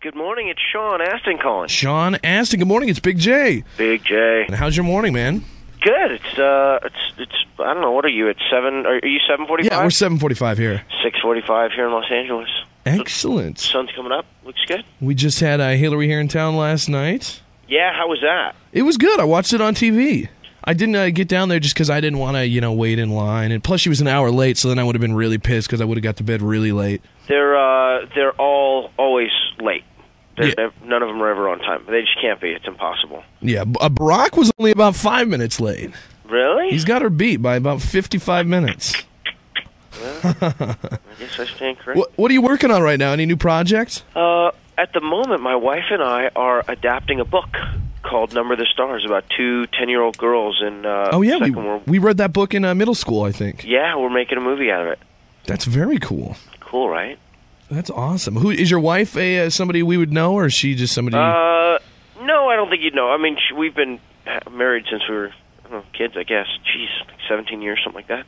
Good morning, it's Sean Astin calling. Sean Astin, good morning, it's Big J. Big J. And how's your morning, man? Good. It's I don't know, what are you at 7? Are you 7:45? Yeah, we're 7:45 here. 6:45 here in Los Angeles. Excellent. Sun's coming up. Looks good. We just had Hillary here in town last night. Yeah, how was that? It was good. I watched it on TV. I didn't get down there just because I didn't want to, wait in line. And plus, she was an hour late, so then I would have been really pissed because I would have got to bed really late. They're all always late. Yeah. None of them are ever on time. They just can't be. It's impossible. Yeah, Barack was only about 5 minutes late. Really? He's got her beat by about 55 minutes. Well, I guess I stand corrected. What are you working on right now? Any new projects? At the moment, my wife and I are adapting a book called Number the Stars about two 10-year-old girls in Second World. We read that book in middle school, I think. Yeah, we're making a movie out of it. That's very cool. Cool, right? That's awesome. Who is your wife? Somebody we would know, or is she just somebody? No, I don't think you'd know. I mean, we've been married since we were kids, I guess. Jeez, like 17 years, something like that.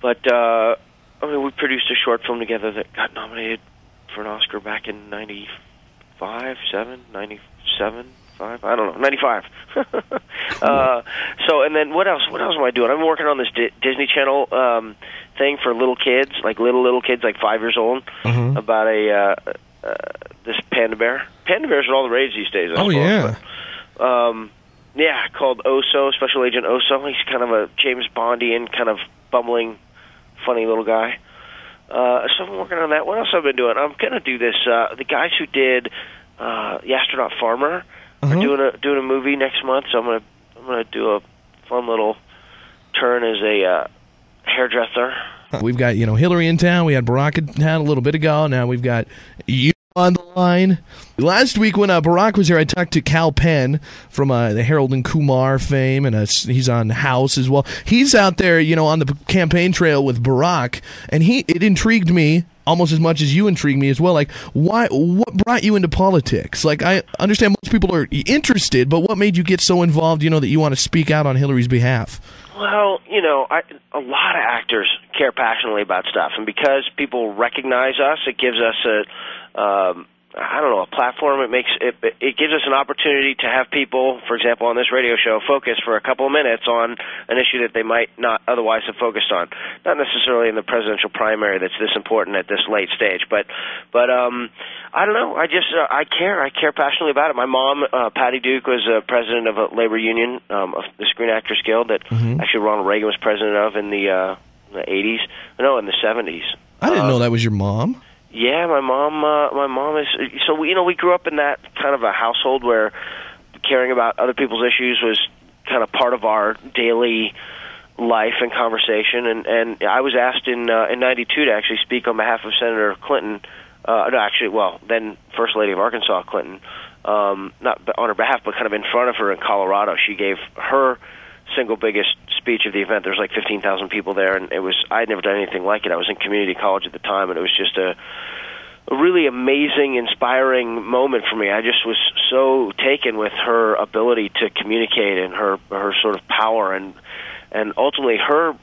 But we produced a short film together that got nominated for an Oscar back in 95, 97, 5. I don't know, 95. And then what else? What else am I doing? I'm working on this Disney Channel thing for little kids, like little kids, like 5 years old, about this panda bear. Panda bears are all the rage these days. I suppose, yeah. But, yeah, called Oso, Special Agent Oso. He's kind of a James Bondian, kind of bumbling, funny little guy. So I'm working on that. What else have I been doing? I'm going to do this. The guys who did The Astronaut Farmer are doing a movie next month, so I'm gonna do a fun little turn as a hairdresser. We've got Hillary in town. We had Barack in town a little bit ago. Now we've got you on the line. Last week when Barack was here, I talked to Cal Penn from the Harold and Kumar fame, and he's on House as well. He's out there, on the campaign trail with Barack, and it intrigued me almost as much as you intrigued me as well. Like, what brought you into politics? Like, I understand most people are interested, but what made you get so involved, that you want to speak out on Hillary's behalf? Well, a lot of actors care passionately about stuff, and because people recognize us, it gives us a platform. It gives us an opportunity to have people, for example, on this radio show, focus for a couple of minutes on an issue that they might not otherwise have focused on. Not necessarily in the presidential primary that's this important at this late stage, but I don't know. I care passionately about it. My mom, Patty Duke, was president of a labor union, of the Screen Actors Guild that actually Ronald Reagan was president of in the 80s. No, in the 70s. I didn't know that was your mom. Yeah, my mom is. So we grew up in that kind of a household where caring about other people's issues was kind of part of our daily life and conversation. And I was asked in '92 to actually speak on behalf of Senator Clinton. Then First Lady of Arkansas, Clinton. Not on her behalf, but kind of in front of her in Colorado. She gave her single biggest speech of the event. There was like 15,000 people there, and I had never done anything like it. I was in community college at the time, and it was just a really amazing, inspiring moment for me. I just was so taken with her ability to communicate and her sort of power and ultimately her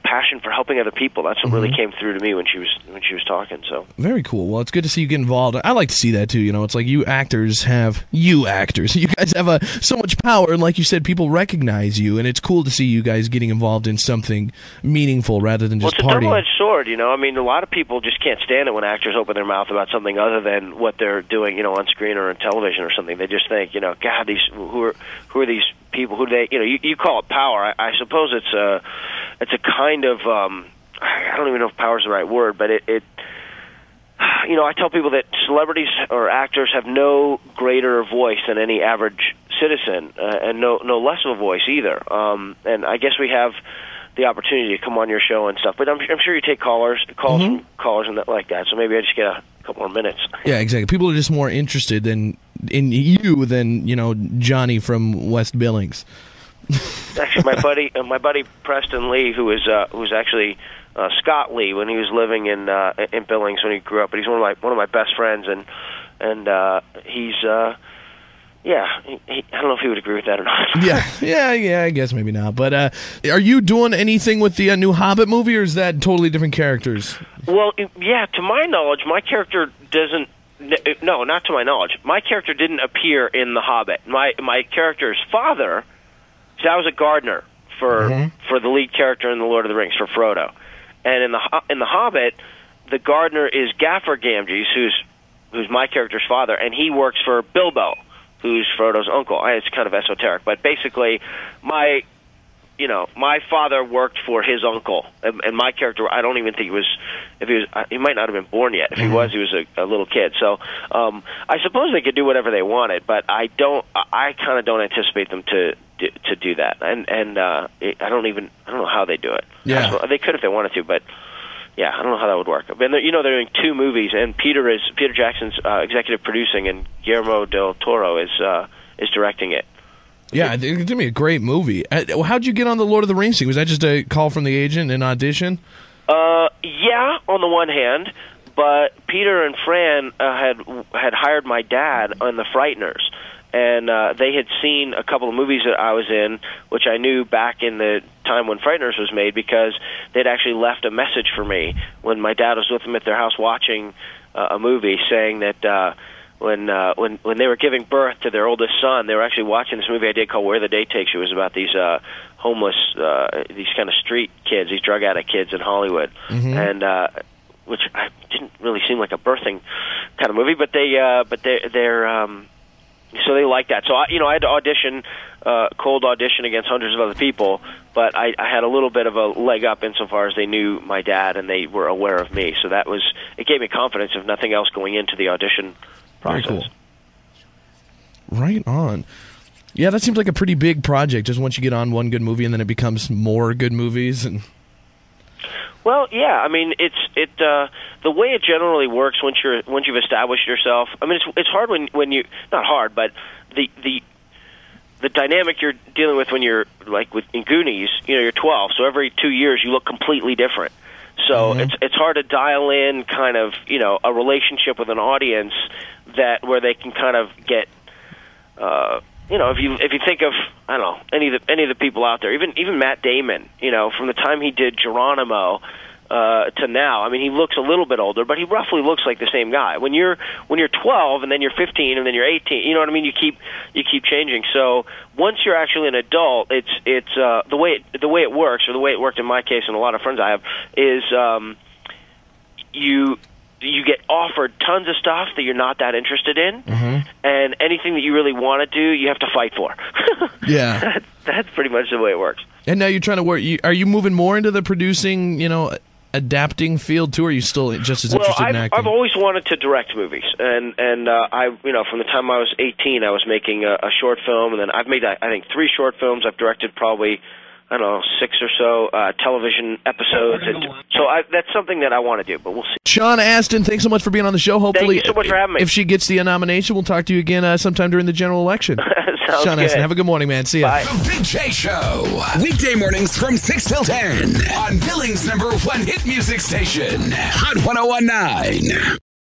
passion for helping other people. That's what really came through to me when she was talking. So very cool. Well, it's good to see you get involved. I like to see that too. It's like you guys have so much power, and like you said, people recognize you, and it's cool to see you guys getting involved in something meaningful rather than just partying. Well, it's a double-edged sword. I mean, a lot of people just can't stand it when actors open their mouth about something other than what they're doing, on screen or on television or something. They just think, God, who are these people? Who do they? You call it power. I suppose it's a kind of I don't even know if power is the right word, but I tell people that celebrities or actors have no greater voice than any average citizen, and no less of a voice either. And I guess we have the opportunity to come on your show and stuff, but I'm sure you take calls from callers and that like that. So maybe I just get a couple more minutes. Yeah, exactly. People are just more interested in you than Johnny from West Billings. Actually, my buddy Preston Lee, who's actually Scott Lee when he was living in Billings when he grew up, but he's one of my best friends, and he's I don't know if he would agree with that or not. yeah, I guess maybe not. But are you doing anything with the new Hobbit movie, or is that totally different characters? Well, yeah, to my knowledge, my character doesn't No, not to my knowledge. My character didn't appear in The Hobbit. My character's father, so I was a gardener for the lead character in The Lord of the Rings, for Frodo. And in the Hobbit, the gardener is Gaffer Gamgees, who's my character's father, and he works for Bilbo, who's Frodo's uncle. It's kind of esoteric, but basically, my father worked for his uncle, and my character, I don't even think he might not have been born yet. If he was a little kid. So I suppose they could do whatever they wanted, but I kind of don't anticipate them to do that, and I don't know how they do it. Yeah, they could if they wanted to, but yeah, I don't know how that would work. I mean, they're doing 2 movies, and Peter Jackson's executive producing, and Guillermo del Toro is directing it. Yeah, it's going to be a great movie. How'd you get on the Lord of the Rings thing? Was that just a call from the agent, an audition? Yeah, on the one hand, but Peter and Fran had hired my dad on The Frighteners, and they had seen a couple of movies that I was in, which I knew back in the time when Frighteners was made, because they'd actually left a message for me when my dad was with them at their house watching a movie, saying that when they were giving birth to their oldest son, they were actually watching this movie I did called Where the Day Takes You. It was about these homeless, these kind of street kids, these drug addict kids in Hollywood, and which didn't really seem like a birthing kind of movie, but they're so they liked that. So I had to audition, cold audition against hundreds of other people, but I had a little bit of a leg up insofar as they knew my dad and they were aware of me. So it gave me confidence, if nothing else, going into the audition process. Very cool. Right on. Yeah, that seems like a pretty big project. Just once you get on one good movie, and then it becomes more good movies. And well, yeah, I mean, the way it generally works once you've established yourself. I mean, it's hard when you, not hard, but the dynamic you're dealing with when you're like in Goonies. You're 12, so every 2 years you look completely different. So it's hard to dial in kind of a relationship with an audience where they can kind of get if you think of, I don't know, any of the people out there, even Matt Damon, from the time he did Geronimo to now, I mean, he looks a little bit older, but he roughly looks like the same guy. When you're 12 and then you're 15 and then you're 18, you know what I mean? You keep changing. So once you're actually an adult, it's the way it works, or the way it worked in my case and a lot of friends I have, is you get offered tons of stuff that you're not that interested in, and anything that you really want to do, you have to fight for. Yeah. That's pretty much the way it works. And now you're trying to work. Are you moving more into the producing, adapting field too, or are you still just as interested in acting? I've always wanted to direct movies, and I from the time I was 18, I was making a short film, and then I've made I think 3 short films. I've directed probably, I don't know, 6 or so television episodes. So that's something that I want to do, but we'll see. Sean Astin, thanks so much for being on the show. Hopefully, thank you so much for having me. If she gets the nomination, we'll talk to you again sometime during the general election. Sounds Sean good. Astin, have a good morning, man. See ya. Bye. The Big J Show. Weekday mornings from 6 till 10 on Billings' #1 hit music station, Hot 101.9.